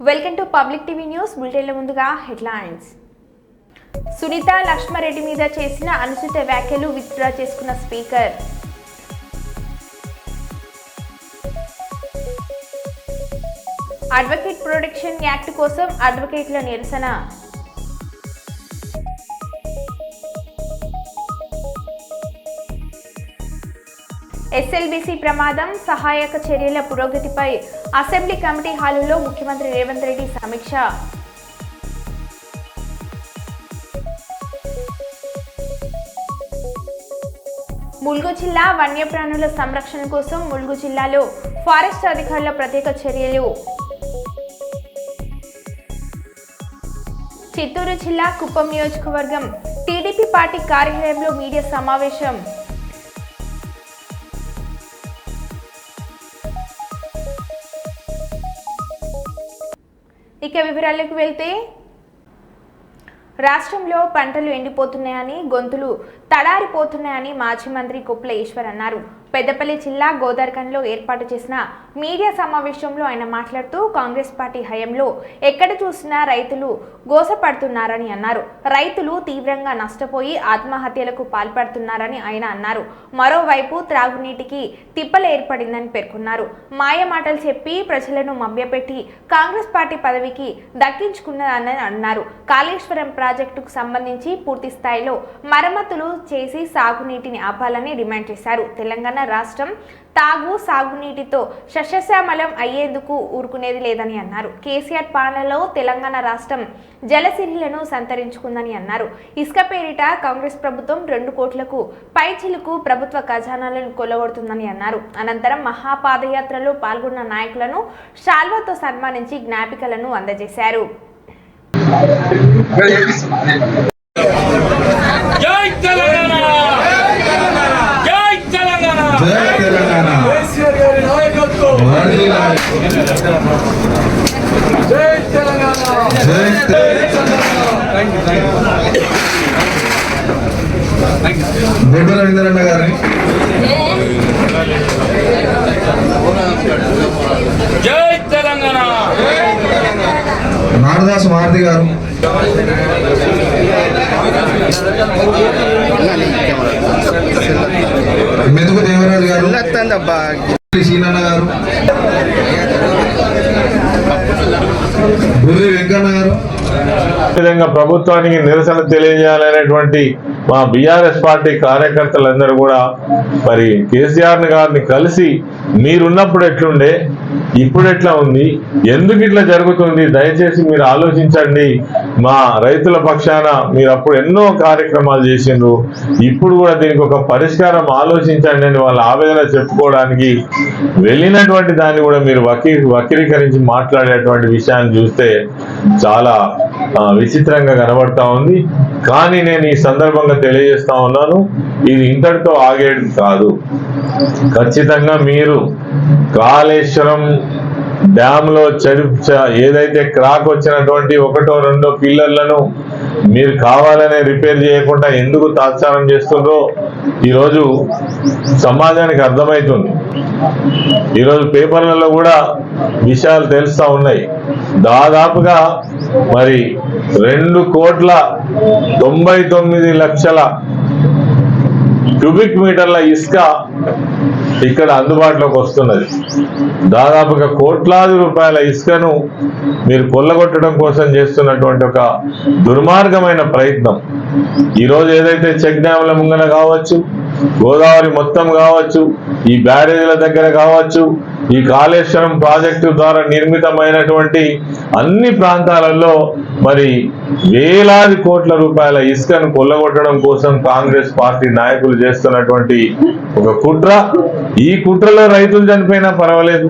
Welcome to public TV news. బులెటిన్ల ముందుగా headlines. Sunitha Lakshma Reddy మీద చేసిన అనుచిత వ్యాఖ్యలు విత్డ్రా చేసుకున్న స్పీకర్. అడ్వకేట్ ప్రొటెక్షన్ యాక్ట్ కోసం అడ్వకేట్ల నిరసన. ఎస్ఎల్బీసీ ప్రమాదం సహాయక చర్యల పురోగతిపై అసెంబ్లీ కమిటీ హాలులో ముఖ్యమంత్రి రేవంత్ రెడ్డి సమీక్ష. ములుగు జిల్లా వన్యప్రాణుల సంరక్షణ కోసం ములుగు జిల్లాలో ఫారెస్ట్ అధికారుల ప్రత్యేక చర్యలు. చిత్తూరు జిల్లా కుప్పం నియోజకవర్గం టీడీపీ పార్టీ కార్యాలయంలో మీడియా సమావేశం. ఇక వివరాలకు వెళ్తే, రాష్ట్రంలో పంటలు ఎండిపోతున్నాయని, గొంతులు తడారిపోతున్నాయని మాజీ మంత్రి కొప్పుల ఈశ్వర్ అన్నారు. పెద్దపల్లి జిల్లా గోదార్ఖండ్లో ఏర్పాటు చేసిన మీడియా సమావేశంలో ఆయన మాట్లాడుతూ కాంగ్రెస్ పార్టీ హయాంలో ఎక్కడ చూసినా రైతులు గోసపడుతున్నారని అన్నారు. రైతులు తీవ్రంగా నష్టపోయి ఆత్మహత్యలకు పాల్పడుతున్నారని ఆయన అన్నారు. మరోవైపు త్రాగునీటికి తిప్పలు ఏర్పడిందని పేర్కొన్నారు. మాయ మాటలు చెప్పి ప్రజలను మభ్యపెట్టి కాంగ్రెస్ పార్టీ పదవికి దక్కించుకున్నదని అన్నారు. కాళేశ్వరం ప్రాజెక్టుకు సంబంధించి పూర్తి స్థాయిలో మరమ్మతులు చేసి సాగునీటిని ఆపాలని డిమాండ్ చేశారు. తెలంగాణ రాష్ట్రం తాగు సాగునీటితో సస్యశ్యామలం అయ్యేందుకు ఊరుకునేది లేదని అన్నారు. కేసీఆర్ పాలనలో తెలంగాణ రాష్ట్రం జలసిరిలను సంతరించుకుందని అన్నారు. ఇసుక పేరిట కాంగ్రెస్ ప్రభుత్వం 2 కోట్లకు పైచిలుకు ప్రభుత్వ ఖజానాలను కొల్లగొడుతుందని అన్నారు. అనంతరం మహాపాదయాత్రలో పాల్గొన్న నాయకులను శాల్వాతో సన్మానించి జ్ఞాపికలను అందజేశారు. బొడ్డు రవీంద్రన్న గారిని, జై తెలంగాణ, నారదాసు మారుతి గారు, మెదుగు దేవరాజు గారు, సీనన్న గారు, గురి వెంకన్న గారు, విధంగా ప్రభుత్వానికి నిరసన తెలియజేయాలనేటువంటి మా బీఆర్ఎస్ పార్టీ కార్యకర్తలందరూ కూడా మరి కేసీఆర్ గారిని కలిసి మీరున్నప్పుడు ఎట్లుండే, ఇప్పుడు ఎట్లా ఉంది, ఎందుకు ఇట్లా జరుగుతుంది, దయచేసి మీరు ఆలోచించండి. మా రైతుల పక్షాన మీరు అప్పుడు ఎన్నో కార్యక్రమాలు చేసిండ్రు, ఇప్పుడు కూడా దీనికి ఒక పరిష్కారం ఆలోచించండి అని వాళ్ళ ఆవేదన చెప్పుకోవడానికి వెళ్ళినటువంటి దాన్ని కూడా మీరు వక్రీకరించి మాట్లాడేటువంటి విషయాన్ని చూస్తే చాలా విచిత్రంగా కనబడతా ఉంది. కానీ నేను ఈ సందర్భంగా తెలియజేస్తా ఉన్నాను, ఇది ఇంతటితో ఆగేది కాదు. ఖచ్చితంగా మీరు కాళేశ్వరం డ్యామ్ లో ఏదైతే క్రాక్ వచ్చినటువంటి 1, 2 పిల్లర్లను మీరు కావాలనే రిపేర్ చేయకుండా ఎందుకు తాత్సారం చేస్తుండ్రో ఈరోజు సమాజానికి అర్థమవుతుంది. ఈరోజు పేపర్లలో కూడా విషయాలు తెలుస్తా ఉన్నాయి. దాదాపుగా మరి 2,99,00,000 క్యూబిక్ మీటర్ల ఇసుక ఇక్కడ అందుబాటులోకి వస్తున్నది. దాదాపుగా కోట్లాది రూపాయల ఇసుకను మీరు కొల్లగొట్టడం కోసం చేస్తున్నటువంటి ఒక దుర్మార్గమైన ప్రయత్నం. ఈరోజు ఏదైతే చెక్ డ్యామ్ల ముంగన కావచ్చు, గోదావరి మొత్తం కావచ్చు, ఈ బ్యారేజీల దగ్గర కావచ్చు, ఈ కాళేశ్వరం ప్రాజెక్టు ద్వారా నిర్మితమైనటువంటి అన్ని ప్రాంతాలలో మరి వేలాది కోట్ల రూపాయల ఇసుకను కొల్లగొట్టడం కోసం కాంగ్రెస్ పార్టీ నాయకులు చేస్తున్నటువంటి ఒక కుట్ర. ఈ కుట్రలో రైతులు చనిపోయినా పర్వాలేదు,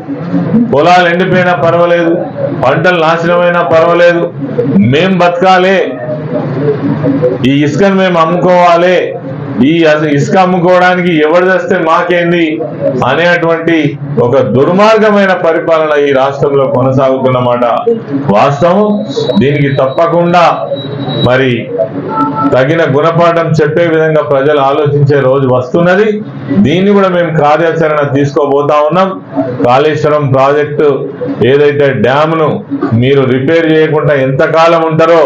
పొలాలు ఎండిపోయినా పర్వాలేదు, పంటలు నాశనమైనా పర్వాలేదు, మేం బతకాలే, ఈ ఇసుకను మేము అమ్ముకోవాలి, ఈ ఇసుక అమ్ముకోవడానికి ఎవరు చేస్తే మాకేంది అనేటువంటి ఒక దుర్మార్గమైన పరిపాలన ఈ రాష్ట్రంలో కొనసాగుతున్నమాట వాస్తవం. దీనికి తప్పకుండా మరి తగిన గుణపాఠం చెప్పే విధంగా ప్రజలు ఆలోచించే రోజు వస్తున్నది. దీన్ని కూడా మేము కార్యాచరణ తీసుకోబోతా ఉన్నాం. కాళేశ్వరం ప్రాజెక్టు ఏదైతే డ్యామ్ను మీరు రిపేర్ చేయకుండా ఎంతకాలం ఉంటారో,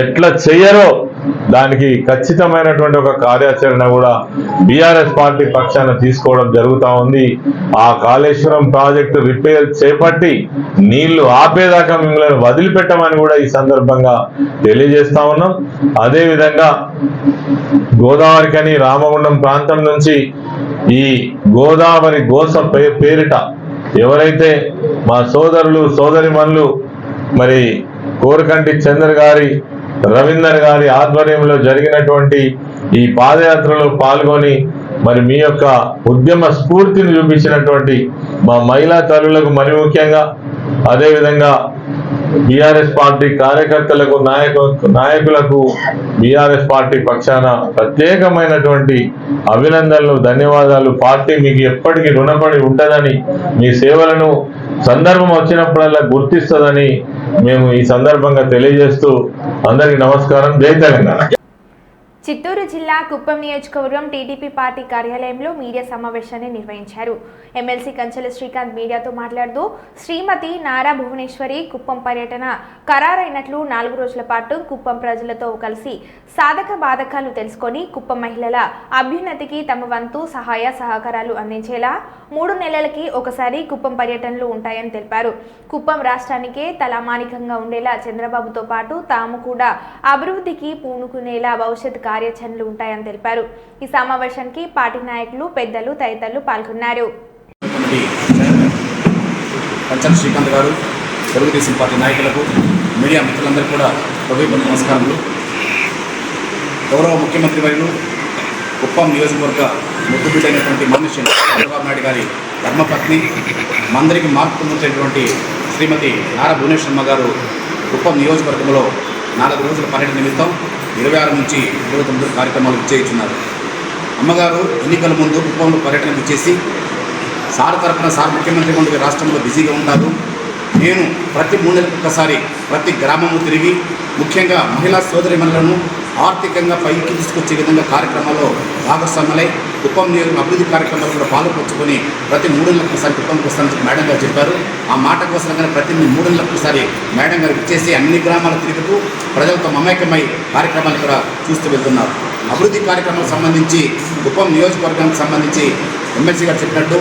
ఎట్లా చెయ్యరో దానికి ఖచ్చితమైనటువంటి ఒక కార్యాచరణ కూడా బీఆర్ఎస్ పార్టీ పక్షాన తీసుకోవడం జరుగుతూ ఉంది. ఆ కాళేశ్వరం ప్రాజెక్టు రిపేర్ చేపట్టి నీళ్లు ఆపేదాకా మిమ్మల్ని వదిలిపెట్టమని కూడా ఈ సందర్భంగా తెలియజేస్తా ఉన్నాం. అదేవిధంగా గోదావరికని రామగుండం ప్రాంతం నుంచి ఈ గోదావరి గోస పేరిట ఎవరైతే మా సోదరులు సోదరిమణులు మరి కోరకంటి చంద్ర గారి రవీందర్ గారి ఆధ్వర్యంలో జరిగినటువంటి ఈ పాదయాత్రలో పాల్గొని మరి మీ యొక్క ఉద్యమ స్ఫూర్తిని చూపించినటువంటి మా మహిళా తల్లులకు మరి ముఖ్యంగా అదేవిధంగా బీఆర్ఎస్ పార్టీ కార్యకర్తలకు నాయకులకు బీఆర్ఎస్ పార్టీ పక్షాన ప్రత్యేకమైనటువంటి అభినందనలు, ధన్యవాదాలు. పార్టీ మీకు ఎప్పటికీ రుణపడి ఉంటుందని, మీ సేవలను సందర్భం వచ్చినప్పుడల్లా గుర్తిస్తుందని మేము ఈ సందర్భంగా తెలియజేస్తూ అందరికీ నమస్కారం. జై తెలంగాణ. చిత్తూరు జిల్లా కుప్పం నియోజకవర్గం టీడీపీ పార్టీ కార్యాలయంలో మీడియా సమావేశాన్ని నిర్వహించారు. ఎమ్మెల్సీ కంచెల శ్రీకాంత్ మీడియాతో మాట్లాడుతూ శ్రీమతి నారా భువనేశ్వరి కుప్పం పర్యటన ఖరారైనట్లు 4 రోజుల పాటు కుప్పం ప్రజలతో కలిసి సాధక బాధకాలు తెలుసుకొని కుప్పం మహిళల అభ్యున్నతికి తమ వంతు సహాయ సహకారాలు అందించేలా 3 నెలలకి ఒకసారి కుప్పం పర్యటనలు ఉంటాయని తెలిపారు. కుప్పం రాష్ట్రానికే తలమానికంగా ఉండేలా చంద్రబాబుతో పాటు తాము కూడా అభివృద్ధికి పూనుకునేలా భవిష్యత్ కార్యాచరణలు ఉంటాయని తెలిపారు. ఈ సమావేశానికి పార్టీ నాయకులు, పెద్దలు తదితరులు పాల్గొన్నారు. కంచెల శ్రీకాంత్ గారు, తెలుగుదేశం పార్టీ నాయకులకు, మీడియా మిత్రులందరూ కూడా హృదయపూర్వక నమస్కారములు. గౌరవ ముఖ్యమంత్రి వర్యులు కుప్పం నియోజకవర్గ ముద్దుబిడ్డైనటువంటి మనిషి చంద్రబాబు నాయుడు గారి ధర్మపత్ని, మందరికి మార్పు పొందుతున్నటువంటి శ్రీమతి నారా భువనేశ్వరమ్మ గారు కుప్పం నియోజకవర్గంలో 4 రోజుల పర్యటన నిమిత్తం 26 నుంచి 29 కార్యక్రమాలు విచ్చేయించున్నారు. అమ్మగారు ఎన్నికల ముందు కుప్పంలో పర్యటన విచ్చేసి సార్ తరఫున సార్ ముఖ్యమంత్రి ముందు రాష్ట్రంలో బిజీగా ఉంటారు, నేను ప్రతి 3 నెలలకు ఒకసారి ప్రతి గ్రామము తిరిగి ముఖ్యంగా మహిళా సోదరిమణులను ఆర్థికంగా పైకి తీసుకొచ్చే విధంగా కార్యక్రమాల్లో భాగస్వాములై కుప్పం నియోజక అభివృద్ధి కార్యక్రమాలు కూడా పాల్పంచుకొని ప్రతి 3 నెలలకు ఒకసారి కుప్పంకి వస్తానని మేడం గారు చెప్పారు. ఆ మాట కోసంగానే ప్రతి 3 నెలలకు ఒకసారి మేడం గారు ఇచ్చేసి అన్ని గ్రామాలు తిరుగుతూ ప్రజలతో మమేకమై కార్యక్రమాలు కూడా చూస్తూ వెళ్తున్నారు. అభివృద్ధి కార్యక్రమాలకు సంబంధించి కుప్పం నియోజకవర్గానికి సంబంధించి ఎమ్మెల్సీ గారు చెప్పినట్టు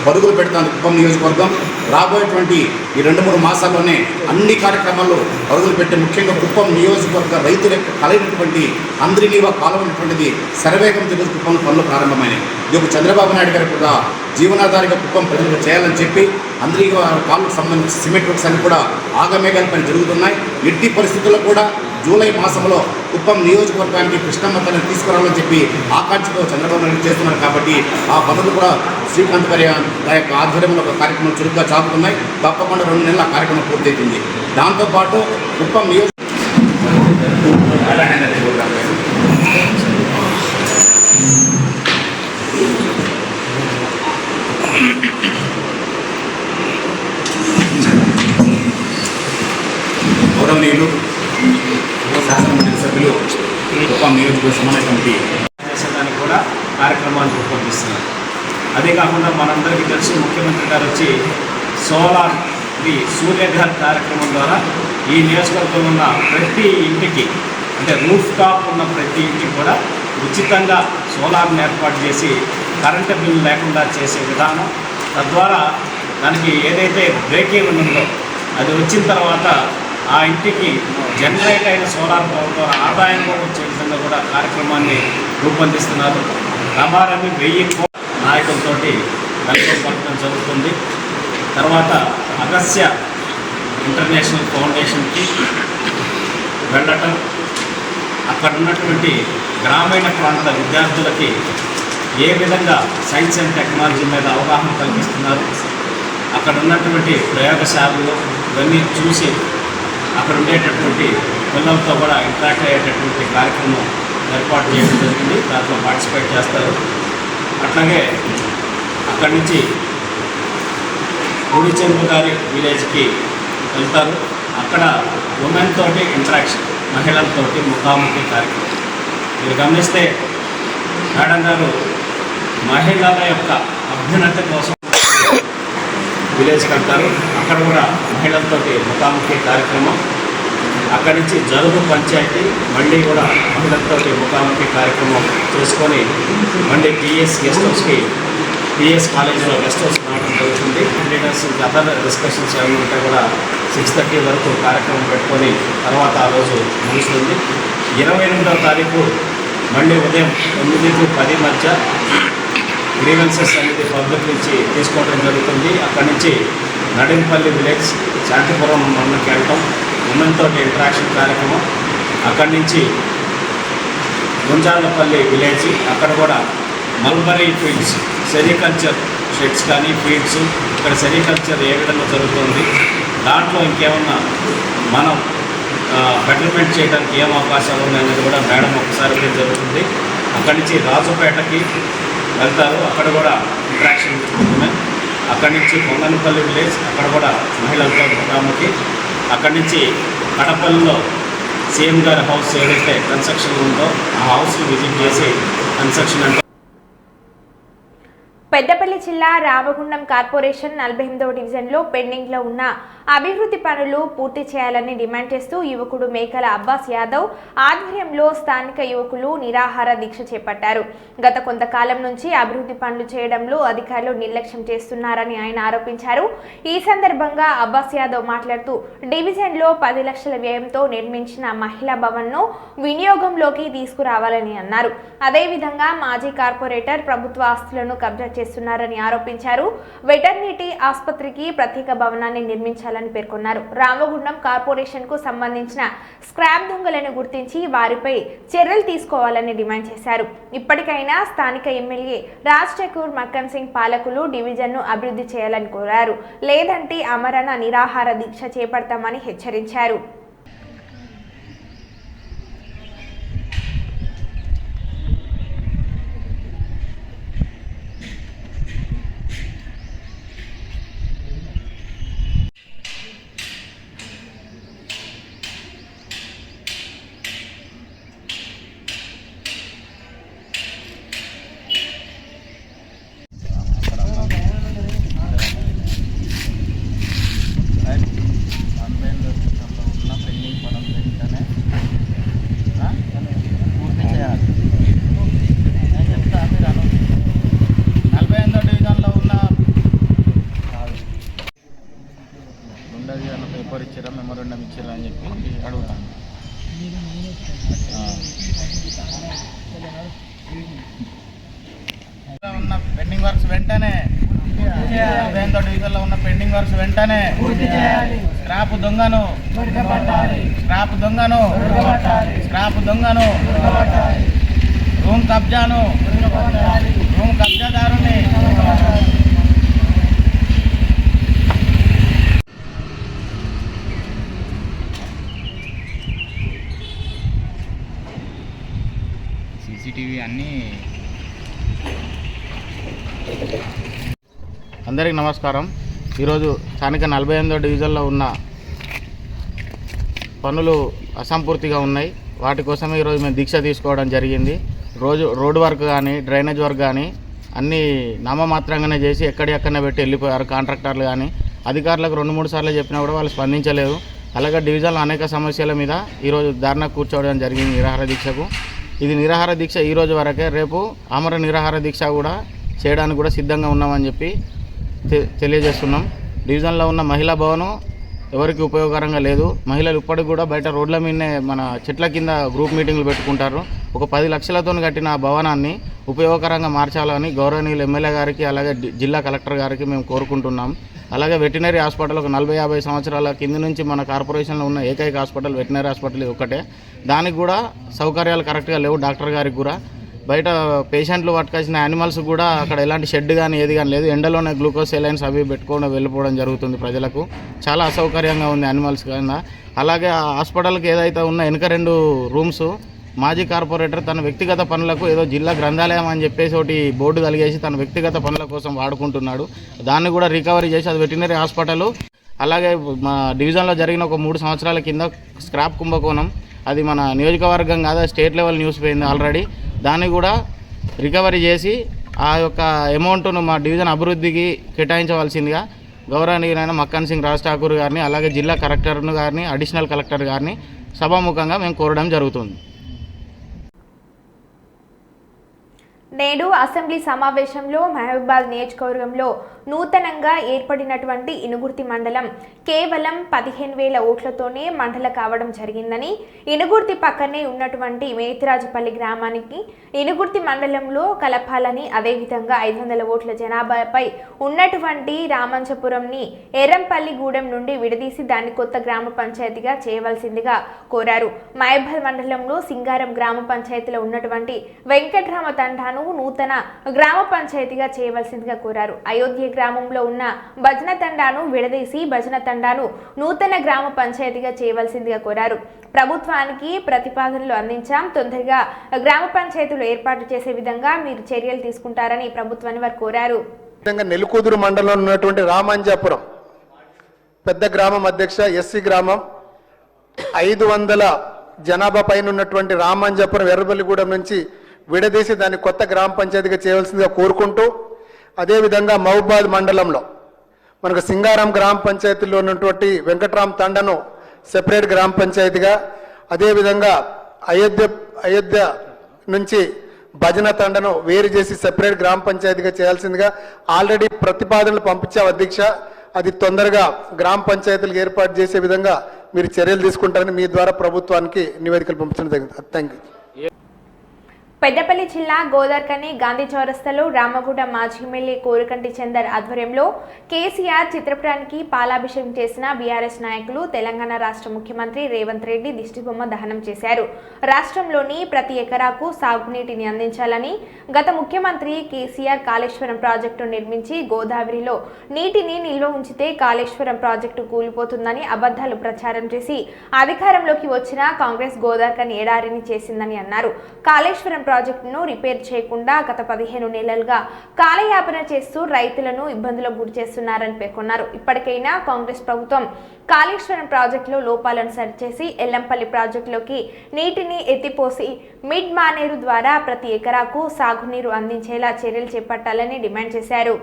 పరుగులు పెడుతుంది కుప్పం నియోజకవర్గం. రాబోయేటువంటి ఈ 2-3 మాసాల్లోనే అన్ని కార్యక్రమాల్లో పరుగులు పెట్టి ముఖ్యంగా కుప్పం నియోజకవర్గ రైతులకు కలిగినటువంటి అందరినీ కాలమైనటువంటిది శరవేగం తెలుగు కుప్పం పనులు ప్రారంభమైనవి. ఇది ఒక చంద్రబాబు నాయుడు గారు కూడా జీవనాధారిగా కుప్పం ప్రజలకు చేయాలని చెప్పి అందరికీ కాళ్ళకు సంబంధించి సిమెంట్ వర్క్స్ అన్ని కూడా ఆగమేఘాల పని జరుగుతున్నాయి. ఎట్టి పరిస్థితుల్లో కూడా జూలై మాసంలో కుప్పం నియోజకవర్గానికి కృష్ణమ్మ తల్లిని తీసుకురావాలని చెప్పి ఆకాంక్షతో చంద్రబాబు నాయుడు చేస్తున్నారు. కాబట్టి ఆ పనులు కూడా శ్రీకాంత్ గారి యొక్క ఆధ్వర్యంలో ఒక కార్యక్రమం చురుగ్గా సాగుతున్నాయి. తప్పకుండా 2 నెలల కార్యక్రమం పూర్తవుతుంది. దాంతోపాటు కుప్పం గౌరవనీయులు శాసనమండలి సభ్యులు కుప్పం నియోజకవర్గ సమన్వయ కమిటీ చేసేదానికి కూడా కార్యక్రమాలు రూపొందిస్తున్నారు. అదే కాకుండా మనందరికీ తెలుసు ముఖ్యమంత్రి గారు వచ్చి సోలార్ సూర్యఘర్ కార్యక్రమం ద్వారా ఈ నియోజకవర్గంలో ఉన్న ప్రతి ఇంటికి అంటే రూఫ్ టాప్ ఉన్న ప్రతి ఇంటికి కూడా ఉచితంగా సోలార్ని ఏర్పాటు చేసి కరెంటు బిల్లు లేకుండా చేసే విధానం, తద్వారా దానికి ఏదైతే బ్రేక్ ఈవెన్ ఉందో అది వచ్చిన తర్వాత ఆ ఇంటికి జనరేట్ అయిన సోలార్ పవర్ ద్వారా ఆదాయం కూడా వచ్చే విధంగా కూడా కార్యక్రమాన్ని రూపొందిస్తున్నారు. రమారమి 1000 నాయకులతో కలిపడం జరుగుతుంది. తర్వాత అగస్య ఇంటర్నేషనల్ ఫౌండేషన్కి వెళ్ళటం, అక్కడ ఉన్నటువంటి గ్రామీణ ప్రాంత విద్యార్థులకి ఏ విధంగా సైన్స్ అండ్ టెక్నాలజీ మీద అవగాహన కల్పిస్తున్నారు, అక్కడ ఉన్నటువంటి ప్రయోగశాలలో ఇవన్నీ చూసి అక్కడ ఉండేటటువంటి పిల్లలతో కూడా ఇంటరాక్ట్ అయ్యేటటువంటి కార్యక్రమం ఏర్పాటు చేయడం జరిగింది. దాంట్లో పార్టిసిపేట్ చేస్తారు. అట్లాగే అక్కడి నుంచి గుడిచెంపు గారి విలేజ్కి వెళ్తారు. అక్కడ ఉమెన్ తోటి ఇంటరాక్షన్, మహిళలతోటి ముఖాముఖి కార్యక్రమం. మీరు గమనిస్తే మేడం గారు మహిళల యొక్క అభ్యున్నతి కోసం విలేజ్కి వెళ్తారు. అక్కడ కూడా మహిళలతోటి ముఖాముఖి కార్యక్రమం. అక్కడి నుంచి జరుగు పంచాయతీ మళ్ళీ కూడా మహిళలతోటి ముఖాముఖి కార్యక్రమం చేసుకొని మళ్ళీ పిఎస్ గెస్ట్ హౌస్కి, పిఎస్ కాలేజీలో గెస్ట్ హౌస్ రావడం జరుగుతుంది. లీడర్స్ అదర్ డిస్కషన్స్ ఏమైనా ఉంటే కూడా 6:30 వరకు కార్యక్రమం పెట్టుకొని తర్వాత ఆ రోజు ముగుస్తుంది. 28వ తారీఖు మళ్ళీ ఉదయం 9-10 మధ్య గ్రీవెన్సెస్ అనేది పబ్లిక్ నుంచి తీసుకోవడం జరుగుతుంది. అక్కడి నుంచి నడింపల్లి విలేజ్, శాంతిపురం మండలికి వెళ్ళటం, ఉమెన్తో ఇంటరాక్షన్ కార్యక్రమం. అక్కడి నుంచి గుంజాలపల్లి విలేజ్, అక్కడ కూడా మల్బరీ ఫీల్డ్స్, సెరికల్చర్ షెడ్స్ కానీ ఫీల్డ్స్, ఇక్కడ సెరికల్చర్ ఏ విధంగా జరుగుతుంది, దాంట్లో ఇంకేమన్నా మనం బెటర్మెంట్ చేయడానికి ఏం అవకాశాలు ఉన్నాయనేది కూడా మేడం ఒకసారి జరుగుతుంది. అక్కడి నుంచి రాజుపేటకి వెళ్తారు. అక్కడ కూడా ఇంటరాక్షన్ ఉన్నాయి. అక్కడి నుంచి కొంగనపల్లి విలేజ్, అక్కడ కూడా మహిళలతో ముఖాముఖి. అక్కడి నుంచి కడపల్లిలో సీఎం గారి హౌస్ ఏదైతే కన్స్ట్రక్షన్ ఉందో ఆ హౌస్ని విజిట్ చేసి కన్స్ట్రక్షన్ అంటే పెద్దపల్లి జిల్లా రామగుండం కార్పొరేషన్ 48వ డివిజన్లో పెండింగ్లో ఉన్న అభివృద్ధి పనులు పూర్తి చేయాలని డిమాండ్ చేస్తూ యువకుడు మేకల అబ్బాస్ యాదవ్ ఆధ్వర్యంలో స్థానిక యువకులు నిరాహార దీక్ష చేపట్టారు. గత కొంతకాలం నుంచి అభివృద్ధి పనులు చేయడంలో అధికారులు నిర్లక్ష్యం చేస్తున్నారని ఆయన ఆరోపించారు. ఈ సందర్భంగా అబ్బాస్ యాదవ్ మాట్లాడుతూ డివిజన్లో 10 లక్షల వ్యయంతో నిర్మించిన మహిళా భవన్ను వినియోగంలోకి తీసుకురావాలని అన్నారు. అదేవిధంగా మాజీ కార్పొరేటర్ ప్రభుత్వ ఆస్తులను కబ్జా చేస్తున్నారని ఆరోపించారు. వెటర్నిటీ ఆసుపత్రికి ప్రత్యేక భవనాన్ని నిర్మించాలని పేర్కొన్నారు. రామగుండం కార్పొరేషన్ కు సంబంధించిన స్క్రాప్ దొంగలను గుర్తించి వారిపై చర్యలు తీసుకోవాలని డిమాండ్ చేశారు. ఇప్పటికైనా స్థానిక ఎమ్మెల్యే రాజ్ ఠాకూర్, మక్కన్ సింగ్ పాలకులు డివిజన్ను అభివృద్ధి చేయాలని కోరారు. లేదంటే అమరణ నిరాహార దీక్ష చేపడతామని హెచ్చరించారు. పేపర్ ఇచ్చారా, మెమోరాండం ఇచ్చారా అని చెప్పి అడుగుతాను. ఉన్న పెండింగ్ వర్క్స్ వెంటనే, 48వ డివిజన్లో ఉన్న పెండింగ్ వర్క్స్ వెంటనే, స్క్రాప్ దొంగను, స్క్రాప్ దొంగను, స్క్రాప్ దొంగను, రూమ్ కబ్జాను, రూమ్ కబ్జాదారుని CCTV అన్నీ. అందరికీ నమస్కారం. ఈరోజు స్థానిక 48వ డివిజన్లో ఉన్న పనులు అసంపూర్తిగా ఉన్నాయి. వాటి కోసమే ఈరోజు మేము దీక్ష తీసుకోవడం జరిగింది. రోడ్ వర్క్ కానీ, డ్రైనేజ్ వర్క్ కానీ అన్నీ నామమాత్రంగానే చేసి ఎక్కడెక్కడనే పెట్టి వెళ్ళిపోయారు. కాంట్రాక్టర్లు కానీ అధికారులకు 2-3 సార్లు చెప్పినా కూడా వాళ్ళు స్పందించలేదు. అలాగే డివిజన్లో అనేక సమస్యల మీద ఈరోజు ధర్నా కూర్చోవడం జరిగింది నిరాహార దీక్షకు. ఇది నిరాహార దీక్ష ఈ రోజు వరకే. రేపు ఆమరణ నిరాహార దీక్ష కూడా చేయడానికి కూడా సిద్ధంగా ఉన్నామని చెప్పి తెలియజేస్తున్నాం. డివిజన్లో ఉన్న మహిళా భవనం ఎవరికి ఉపయోగకరంగా లేదు. మహిళలు ఇప్పటికి కూడా బయట రోడ్ల మీదనే మన చెట్ల కింద గ్రూప్ మీటింగ్లు పెట్టుకుంటారు. ఒక 10 లక్షలతో కట్టిన ఆ భవనాన్ని ఉపయోగకరంగా మార్చాలని గౌరవనీయులు ఎమ్మెల్యే గారికి, అలాగే జిల్లా కలెక్టర్ గారికి మేము కోరుకుంటున్నాం. అలాగే వెటనరీ హాస్పిటల్ ఒక 40-50 సంవత్సరాల కింద నుంచి మన కార్పొరేషన్లో ఉన్న ఏకైక హాస్పిటల్ వెటనరీ హాస్పిటల్ ఒకటే. దానికి కూడా సౌకర్యాలు కరెక్ట్గా లేవు. డాక్టర్ గారికి కూడా బయట పేషెంట్లు పట్టుకొచ్చిన యానిమల్స్ కూడా అక్కడ ఎలాంటి షెడ్ కానీ ఏది కానీ లేదు. ఎండలోనే గ్లూకోజ్ సెలైన్స్ అవి పెట్టుకోవడం వెళ్ళిపోవడం జరుగుతుంది. ప్రజలకు చాలా అసౌకర్యంగా ఉంది యానిమల్స్ కన్నా. అలాగే ఆ హాస్పిటల్కి ఏదైతే ఉన్న వెనక 2 రూమ్స్ మాజీ కార్పొరేటర్ తన వ్యక్తిగత పనులకు ఏదో జిల్లా గ్రంథాలయం అని చెప్పేసి ఒకటి బోర్డు కలిగేసి తన వ్యక్తిగత పనుల కోసం వాడుకుంటున్నాడు. దాన్ని కూడా రికవరీ చేసి అది వెటర్నరీ హాస్పిటల్. అలాగే మా డివిజన్లో జరిగిన ఒక 3 సంవత్సరాల కింద స్క్రాప్ కుంభకోణం, అది మన నియోజకవర్గం కాదా స్టేట్ లెవెల్ న్యూస్ పోయింది ఆల్రెడీ. దాన్ని కూడా రికవరీ చేసి ఆ యొక్క అమౌంట్ను మా డివిజన్ అభివృద్ధికి కేటాయించవలసిందిగా గౌరవనీయులైన మక్కన్ సింగ్ రాజ్ ఠాకూర్ గారిని, అలాగే జిల్లా కలెక్టర్ను గారిని, అడిషనల్ కలెక్టర్ గారిని సభాముఖంగా మేము కోరడం జరుగుతుంది. నేడు అసెంబ్లీ సమావేశంలో మహబూబాద్ నియోజకవర్గంలో నూతనంగా ఏర్పడినటువంటి ఇనుగుర్తి మండలం కేవలం 15,000 ఓట్లతోనే మండల కావడం జరిగిందని, ఇనుగుర్తి పక్కనే ఉన్నటువంటి మేతిరాజుపల్లి గ్రామానికి ఇనుగుర్తి మండలంలో కలపాలని, అదేవిధంగా 500 ఓట్ల జనాభాపై ఉన్నటువంటి రామంచపురంని ఎర్రంపల్లిగూడెం నుండి విడదీసి దాన్ని కొత్త గ్రామ పంచాయతీగా చేయవలసిందిగా కోరారు. మహబూబాద్ మండలంలో సింగారం గ్రామ పంచాయతీలో ఉన్నటువంటి వెంకట్రామ తండాను నూతన గ్రామ పంచాయతీగా చేయవలసిందిగా కోరారు. అయోధ్య గ్రామంలో ఉన్న భజన తండాను విడదీసి భజన తండాను నూతన గ్రామ పంచాయతీగా చేయవలసిందిగా కోరారు. ప్రభుత్వానికి ప్రతిపాదనలు అందించాం, తొందరగా గ్రామ పంచాయతీలు ఏర్పాటు చేసే విధంగా మీరు చర్యలు తీసుకుంటారని ప్రభుత్వాన్ని వారు కోరారు. నెల్లికూదురు మండలంలో ఉన్నటువంటి రామంజాపురం పెద్ద గ్రామం అధ్యక్ష, ఎస్సీ గ్రామం, 500 జనాభా పైన ఉన్నటువంటి రామంజాపురం ఎర్రబల్లిగూడెం నుంచి విడదీసి దాన్ని కొత్త గ్రామ పంచాయతీగా చేయవలసిందిగా కోరుకుంటూ, అదేవిధంగా మహబూబాద్ మండలంలో మనకు సింగారం గ్రామ పంచాయతీలో ఉన్నటువంటి వెంకట్రామ్ తండను సెపరేట్ గ్రామ పంచాయతీగా, అదేవిధంగా అయోధ్య నుంచి భజన తండను వేరు చేసి సెపరేట్ గ్రామ పంచాయతీగా చేయాల్సిందిగా ఆల్రెడీ ప్రతిపాదనలు పంపించాం అధ్యక్ష. అది తొందరగా గ్రామ పంచాయతీలకు ఏర్పాటు చేసే విధంగా మీరు చర్యలు తీసుకుంటారని మీ ద్వారా ప్రభుత్వానికి నివేదికలు పంపించడం జరిగింది. Thank you. పెద్దపల్లి జిల్లా గోదార్కని గాంధీ చౌరస్తాలో రామగుండ మాజీ ఎమ్మెల్యే కోరికంటి చందర్ ఆధ్వర్యంలో కేసీఆర్ చిత్రపటానికి పాలాభిషేకం చేసిన బీఆర్ఎస్ నాయకులు తెలంగాణ రాష్ట్ర ముఖ్యమంత్రి రేవంత్ రెడ్డి దిష్టిబొమ్మ దహనం చేశారు. రాష్ట్రంలోని ప్రతి ఎకరాకు సాగునీటిని అందించాలని గత ముఖ్యమంత్రి కేసీఆర్ కాళేశ్వరం ప్రాజెక్టు నిర్మించి గోదావరిలో నీటిని నిల్వ ఉంచితే కాళేశ్వరం ప్రాజెక్టు కూలిపోతుందని అబద్ధాలు ప్రచారం చేసి అధికారంలోకి వచ్చిన కాంగ్రెస్ గోదార్కని ఎడారిని చేసిందని అన్నారు. కాళేశ్వరం ప్రాజెక్టును రిపేర్ చేయకుండా గత 15 నెలలుగా కాలయాపన చేస్తూ రైతులను ఇబ్బందులకు గురి చేస్తున్నారని పేర్కొన్నారు. ఇప్పటికైనా కాంగ్రెస్ ప్రభుత్వం కాళేశ్వరం ప్రాజెక్టులో లోపాలను సరిచేసి ఎల్లంపల్లి ప్రాజెక్టులోకి నీటిని ఎత్తిపోసి మిడ్ మానేరు ద్వారా ప్రతి ఎకరాకు సాగునీరు అందించేలా చర్యలు చేపట్టాలని డిమాండ్ చేశారు.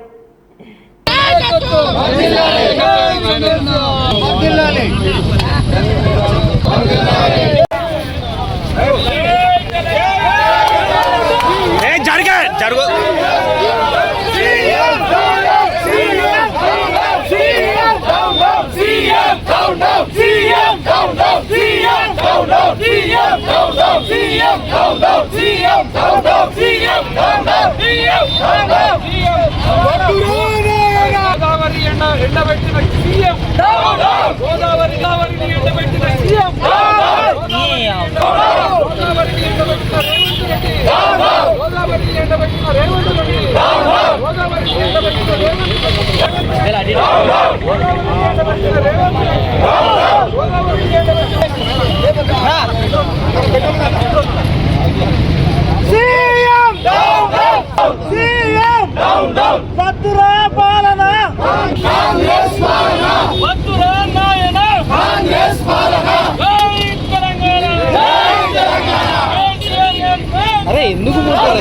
గోదావరి ఎండబెట్టిన సీఎం, గోదావరిని ఎండబెట్టిన సీఎం, గోదావరిని ఎండబెట్టిన రేవంత్ రెడ్డి, గోదావరిని ఎండబెట్టిన రేవంత్ రెడ్డి, గోదావరిని ఎండబెట్టిన రేవంత్ రెడ్డి, సీఎం సీఎం వద్దురా పాలన, కాంగ్రెస్ పాలన, వద్దురా నాయన, కాంగ్రెస్ పాలన, జై తెలంగాణ, జై తెలంగాణ, అరే ఎందుకు పోతారు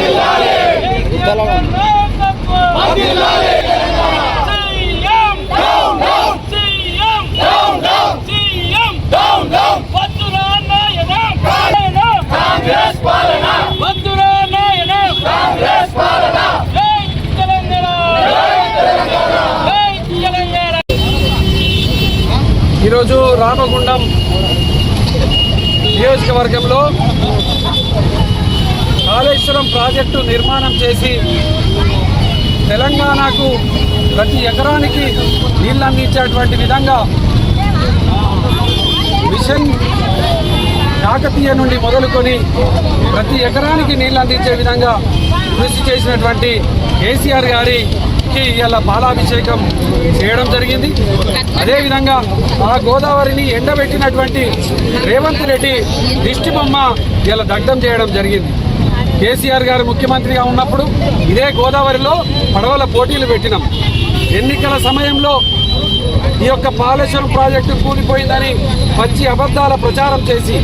కాంగ్రెస్ పాలన, వద్దురా నాయన, కాంగ్రెస్ పాలన, జై తెలంగాణ, జై తెలంగాణ. ఈరోజు రామగుండం నియోజకవర్గంలో కాళేశ్వరం ప్రాజెక్టు నిర్మాణం చేసి తెలంగాణకు ప్రతి ఎకరానికి నీళ్ళు అందించేటువంటి విధంగా మిషన్ కాకతీయ నుండి మొదలుకొని ప్రతి ఎకరానికి నీళ్ళు అందించే విధంగా కృషి చేసినటువంటి కేసీఆర్ గారి కి ఇలా పాలాభిషేకం చేయడం జరిగింది. అదేవిధంగా ఆ గోదావరిని ఎండబెట్టినటువంటి రేవంత్ రెడ్డి దిష్టి బొమ్మ ఇలా దగ్ధం చేయడం జరిగింది. కేసీఆర్ గారు ముఖ్యమంత్రిగా ఉన్నప్పుడు ఇదే గోదావరిలో పడవల పోటీలు పెట్టినాం. ఎన్నికల సమయంలో ఈ యొక్క కాళేశ్వరం ప్రాజెక్టు కూలిపోయిందని పచ్చి అబద్ధాల ప్రచారం చేసి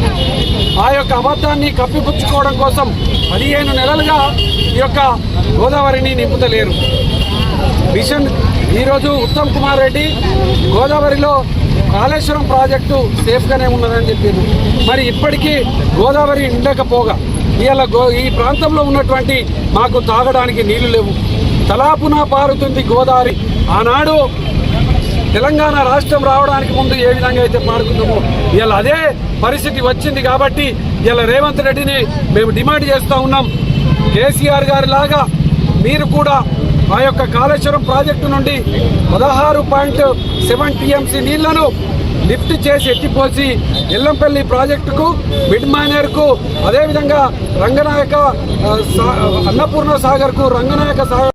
ఆ యొక్క అబద్ధాన్ని కప్పిపుచ్చుకోవడం కోసం 15 నెలలుగా ఈ యొక్క గోదావరిని నింపుతలేరు. మిషన్ ఈరోజు ఉత్తమ్ కుమార్ రెడ్డి గోదావరిలో కాళేశ్వరం ప్రాజెక్టు సేఫ్గానే ఉన్నదని చెప్పింది. మరి ఇప్పటికీ గోదావరి నిండకపోగా ఇవాళ ఈ ప్రాంతంలో ఉన్నటువంటి మాకు తాగడానికి నీళ్లు లేవు. తలాపున పారుతుంది గోదావరి. ఆనాడు తెలంగాణ రాష్ట్రం రావడానికి ముందు ఏ విధంగా అయితే పాడుకుందామో ఇలా అదే పరిస్థితి వచ్చింది. కాబట్టి ఇలా రేవంత్ రెడ్డిని మేము డిమాండ్ చేస్తూ ఉన్నాం, కేసీఆర్ గారి లాగా మీరు కూడా ఆ యొక్క కాళేశ్వరం ప్రాజెక్టు నుండి 16.7 టీఎంసీ నీళ్లను లిఫ్ట్ చేసి ఎత్తిపోసి ఎల్లంపల్లి ప్రాజెక్టుకు, మిడ్ మైనర్కు, అదేవిధంగా రంగనాయక అన్నపూర్ణ సాగర్కు, రంగనాయక సాగర్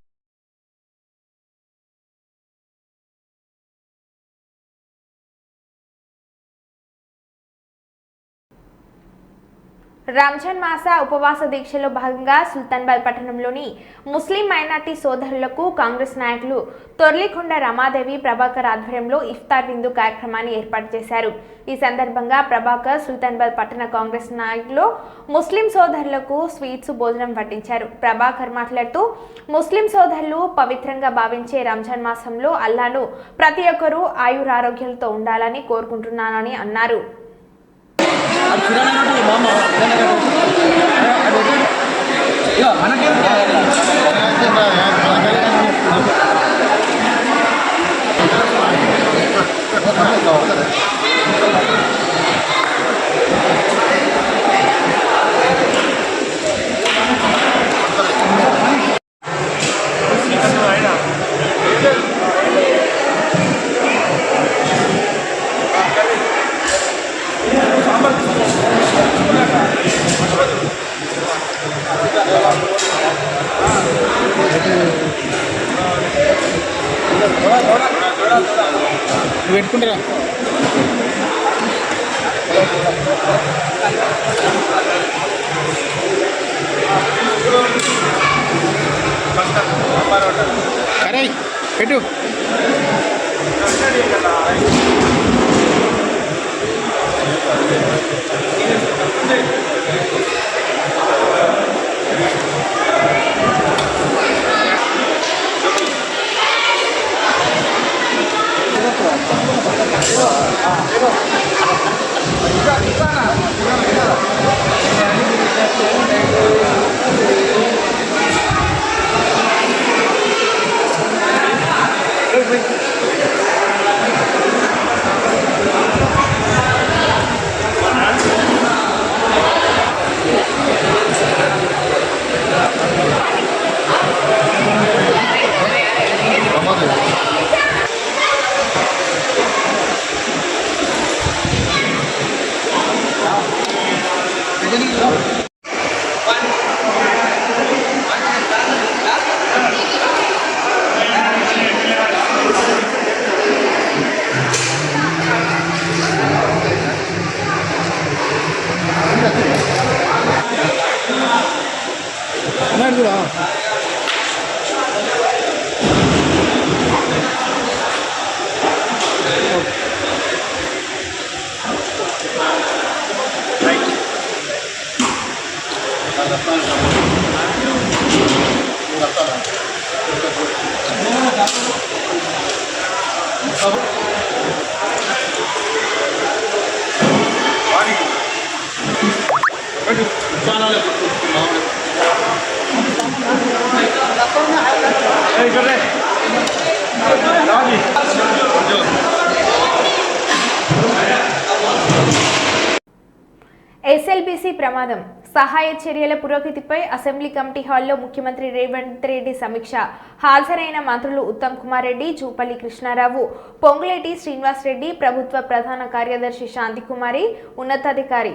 రంజాన్ మాస ఉపవాస దీక్షలో భాగంగా సుల్తానాబాద్ పట్టణంలోని ముస్లిం మైనార్టీ సోదరులకు కాంగ్రెస్ నాయకులు తొర్లికొండ రమాదేవి ప్రభాకర్ ఆధ్వర్యంలో ఇఫ్తార్ విందు కార్యక్రమాన్ని ఏర్పాటు చేశారు. ఈ సందర్భంగా ప్రభాకర్ సుల్తానాబాద్ పట్టణ కాంగ్రెస్ నాయకులు ముస్లిం సోదరులకు స్వీట్స్ భోజనం వడ్డించారు. ప్రభాకర్ మాట్లాడుతూ ముస్లిం సోదరులు పవిత్రంగా భావించే రంజాన్ మాసంలో అల్లాను ప్రతి ఒక్కరూ ఆయురారోగ్యాలతో ఉండాలని కోరుకుంటున్నానని అన్నారు. పెట్టుకుంటారా అరే పెట్టు ఎస్ఎల్బీసీ ప్రమాదం సహాయ చర్యల పురోగతిపై అసెంబ్లీ కమిటీ హాల్లో ముఖ్యమంత్రి రేవంత్ రెడ్డి సమీక్ష. హాజరైన మంత్రులు ఉత్తమ్ కుమార్ రెడ్డి, జూపల్లి కృష్ణారావు, పొంగులేటి శ్రీనివాస్ రెడ్డి, ప్రభుత్వ ప్రధాన కార్యదర్శి శాంతికుమారి, ఉన్నతాధికారి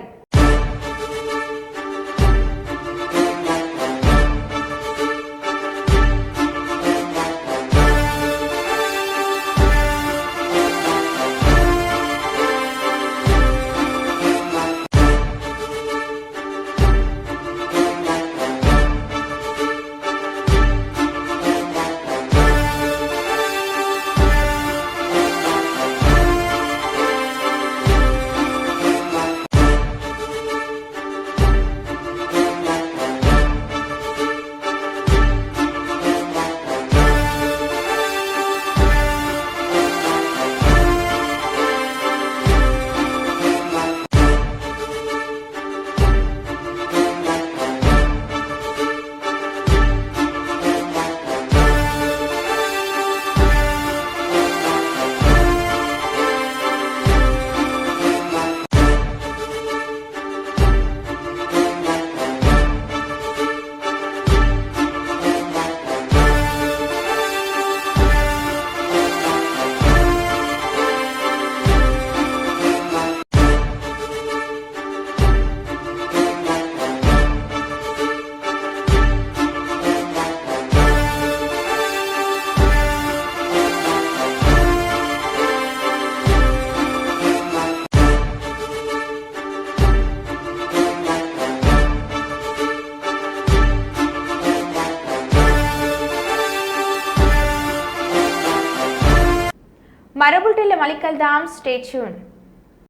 మరో బులెటిన్లో మళ్ళీ కలుద్దాం. Stay tune.